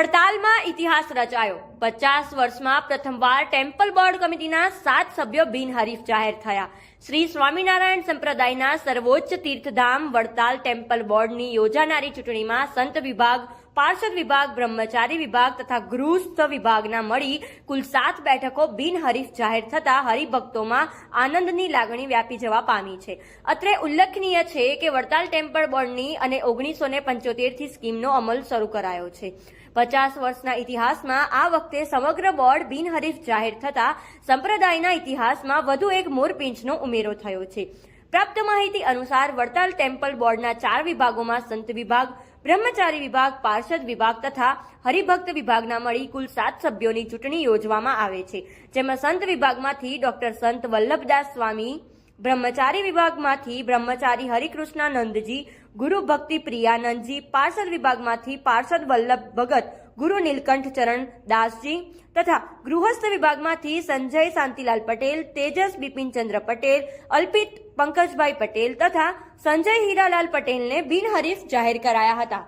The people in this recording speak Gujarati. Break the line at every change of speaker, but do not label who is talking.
વડતાલમાં ઇતિહાસ રચાયો। 50 વર્ષમાં પ્રથમવાર ટેમ્પલ બોર્ડ કમિટીના 7 સભ્યો બિનહરીફ જાહેર થયા। શ્રી સ્વામિનારાયણ સંપ્રદાયના સર્વોચ્ચ તીર્થધામ વડતાલ ટેમ્પલ બોર્ડની યોજાનારી ચૂંટણીમાં સંત વિભાગ, પાર્ષદ વિભાગ, બ્રહ્મચારી વિભાગ તથા ગૃહસ્થ વિભાગના મળી કુલ 7 બેઠકો બિનહરીફ જાહેર થતા હરિભક્તોમાં આનંદની લાગણી વ્યાપી જવા પામી છે। અત્રે ઉલ્લેખનીય છે કે વડતાલ ટેમ્પલ બોર્ડની અને 1975 થી સ્કીમનો અમલ શરૂ કરાયો છે। 50 વર્ષના ઇતિહાસમાં આ વખતે સમગ્ર બોર્ડ બિનહરીફ જાહેર થતા સંપ્રદાયના ઇતિહાસમાં વધુ એક મોરપીંછનો ઉમેરો થયો છે। પ્રાપ્ત માહિતી અનુસાર વડતાલ ટેમ્પલ બોર્ડના 4 વિભાગોમાં સંત વિભાગ, બ્રહ્મચારી વિભાગ, પાર્ષદ વિભાગ તથા હરિભક્ત વિભાગના મળી કુલ 7 સભ્યોની ચૂંટણી યોજવામાં આવે છે, જેમાં સંત વિભાગમાંથી ડોક્ટર સંત વલ્લભદાસ સ્વામી, બ્રહ્મચારી વિભાગમાંથી બ્રહ્મચારી હરિકૃષ્ણાનંદજી, ગુરુ ભક્તિ પ્રિયાનંદજી, પાર્ષદ વિભાગમાંથી પાર્ષદ વલ્લભ ભગત, ગુરુ નીલકંઠ ચરણ દાસજી તથા ગૃહસ્થ વિભાગમાંથી સંજય શાંતિલાલ પટેલ, તેજસ બિપિનચંદ્ર પટેલ, અલ્પિત પંકજભાઈ પટેલ તથા સંજય હીરાલાલ પટેલને બિનહરીફ જાહેર કરાયા હતા।